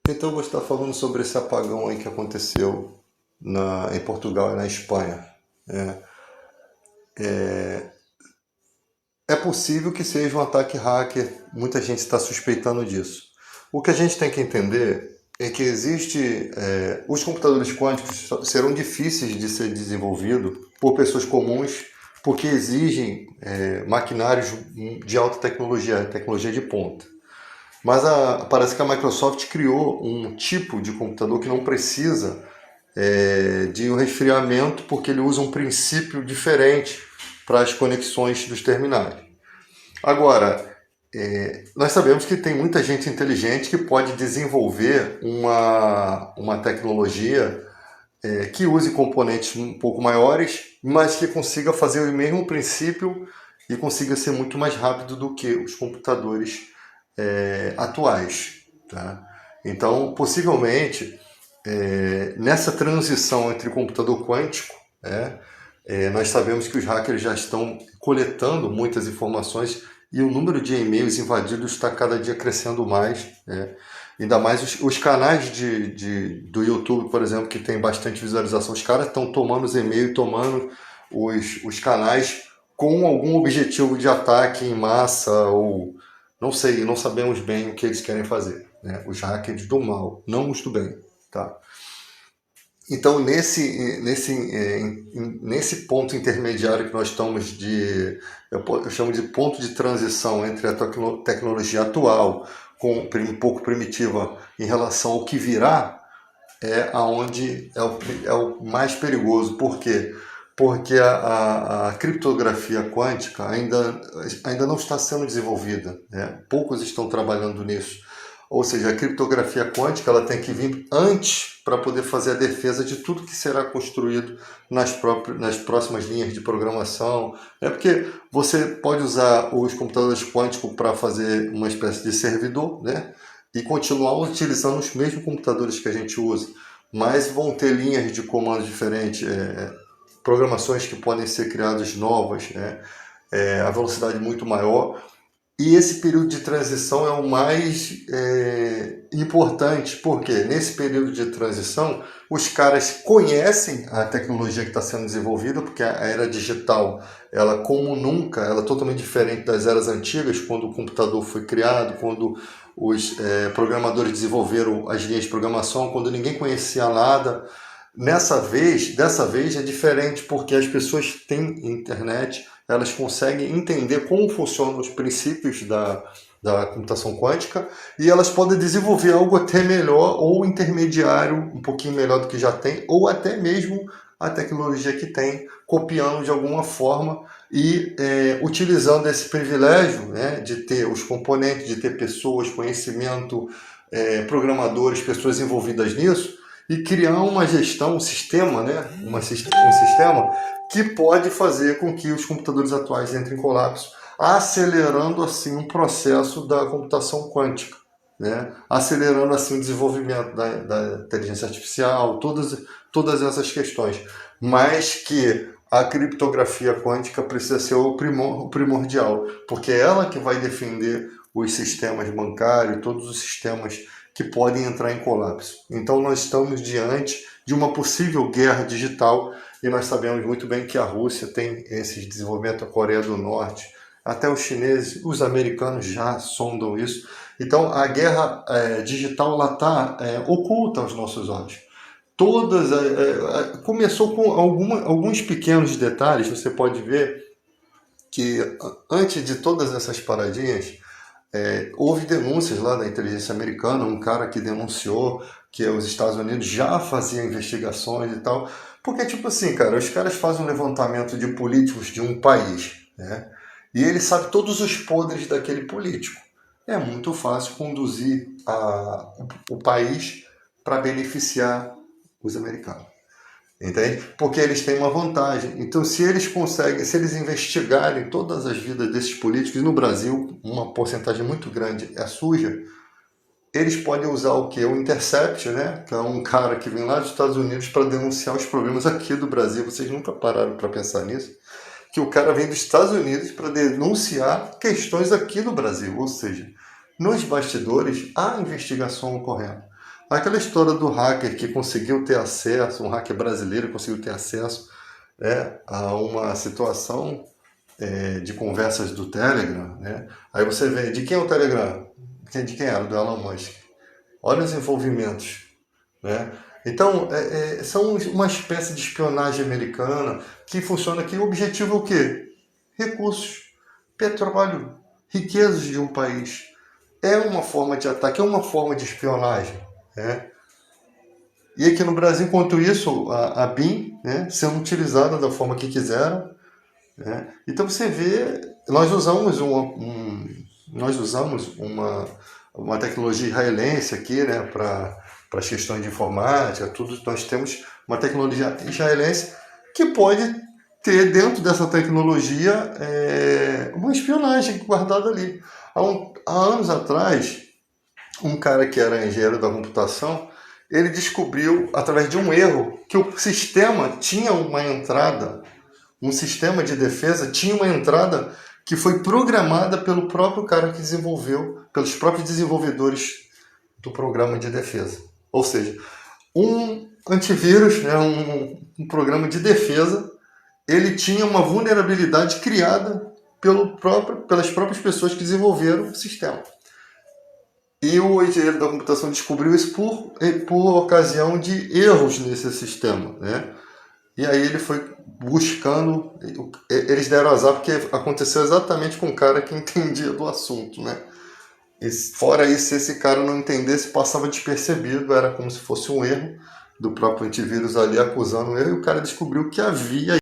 Então, eu vou estar falando sobre esse apagão aí que aconteceu em Portugal e na Espanha. É, é possível que seja um ataque hacker, muita gente está suspeitando disso. O que a gente tem que entender é que os computadores quânticos serão difíceis de ser desenvolvidos por pessoas comuns, porque exigem maquinários de alta tecnologia, tecnologia de ponta. Mas parece que a Microsoft criou um tipo de computador que não precisa de um resfriamento, porque ele usa um princípio diferente para as conexões dos terminais. Agora, nós sabemos que tem muita gente inteligente que pode desenvolver uma tecnologia que use componentes um pouco maiores, mas que consiga fazer o mesmo princípio e consiga ser muito mais rápido do que os computadores atuais. Tá? Então, possivelmente, nessa transição entre computador quântico, nós sabemos que os hackers já estão coletando muitas informações e o número de e-mails invadidos está cada dia crescendo mais. Ainda mais os canais do YouTube, por exemplo, que tem bastante visualização, os caras estão tomando os e-mails, tomando os canais com algum objetivo de ataque em massa ou não sei, não sabemos bem o que eles querem fazer. Os hackers do mal, não os do bem. Tá? Então, nesse ponto intermediário que nós estamos eu chamo de ponto de transição entre a tecnologia atual, um pouco primitiva, em relação ao que virá, aonde é o mais perigoso. Por quê? Porque a criptografia quântica ainda não está sendo desenvolvida. Poucos estão trabalhando nisso. Ou seja, a criptografia quântica ela tem que vir antes para poder fazer a defesa de tudo que será construído nas próximas linhas de programação. Porque você pode usar os computadores quânticos para fazer uma espécie de servidor, e continuar utilizando os mesmos computadores que a gente usa, mas vão ter linhas de comando diferentes, programações que podem ser criadas novas, a velocidade muito maior. E esse período de transição é o mais importante, porque nesse período de transição os caras conhecem a tecnologia que está sendo desenvolvida, porque a era digital, ela como nunca, ela é totalmente diferente das eras antigas, quando o computador foi criado, quando os programadores desenvolveram as linhas de programação, quando ninguém conhecia nada. Dessa vez é diferente, porque as pessoas têm internet, elas conseguem entender como funcionam os princípios da computação quântica e elas podem desenvolver algo até melhor ou intermediário, um pouquinho melhor do que já tem, ou até mesmo a tecnologia que tem, copiando de alguma forma e utilizando esse privilégio de ter os componentes, de ter pessoas, conhecimento, programadores, pessoas envolvidas nisso, e criar uma gestão, um sistema, um sistema que pode fazer com que os computadores atuais entrem em colapso, acelerando assim o processo da computação quântica, acelerando assim o desenvolvimento da inteligência artificial, todas essas questões, mas que a criptografia quântica precisa ser o primordial, porque é ela que vai defender os sistemas bancários, todos os sistemas que podem entrar em colapso. Então nós estamos diante de uma possível guerra digital e nós sabemos muito bem que a Rússia tem esse desenvolvimento, a Coreia do Norte, até os chineses, os americanos já sondam isso. Então a guerra digital ela está oculta aos nossos olhos. Começou com alguns pequenos detalhes. Você pode ver que antes de todas essas paradinhas, houve denúncias lá da inteligência americana, um cara que denunciou que os Estados Unidos já faziam investigações e tal. Porque, tipo assim, cara, os caras fazem um levantamento de políticos de um país, e eles sabem todos os podres daquele político. É muito fácil conduzir o país para beneficiar os americanos. Entende? Porque eles têm uma vantagem. Então, se eles investigarem todas as vidas desses políticos, e no Brasil uma porcentagem muito grande é suja, eles podem usar o quê? O Intercept, que é um cara que vem lá dos Estados Unidos para denunciar os problemas aqui do Brasil. Vocês nunca pararam para pensar nisso? Que o cara vem dos Estados Unidos para denunciar questões aqui no Brasil. Ou seja, nos bastidores há investigação ocorrendo. Aquela história do hacker que conseguiu ter acesso, um hacker brasileiro conseguiu ter acesso, né, a uma situação de conversas do Telegram, né? Aí você vê, de quem é o Telegram? De quem era? Do Elon Musk. Olha os envolvimentos, né? Então, são uma espécie de espionagem americana que funciona aqui. O objetivo é o quê? Recursos, petróleo, riquezas de um país. É uma forma de ataque, é uma forma de espionagem, né? E aqui no Brasil, enquanto isso, a BIM, né, sendo utilizada da forma que quiseram, né? Então você vê, nós usamos uma tecnologia israelense aqui, né, para as questões de informática, tudo. Nós temos uma tecnologia israelense que pode ter dentro dessa tecnologia uma espionagem guardada ali. Há anos atrás, um cara que era engenheiro da computação, ele descobriu, através de um erro, que o sistema tinha uma entrada, um sistema de defesa tinha uma entrada que foi programada pelo próprio cara que desenvolveu, pelos próprios desenvolvedores do programa de defesa. Ou seja, um antivírus, né, um programa de defesa, ele tinha uma vulnerabilidade criada pelas próprias pessoas que desenvolveram o sistema. E o engenheiro da computação descobriu isso por ocasião de erros nesse sistema, né? E aí ele foi buscando, eles deram azar porque aconteceu exatamente com o cara que entendia do assunto, né? E fora isso, se esse cara não entendesse, passava despercebido, era como se fosse um erro do próprio antivírus ali acusando o erro, e o cara descobriu que havia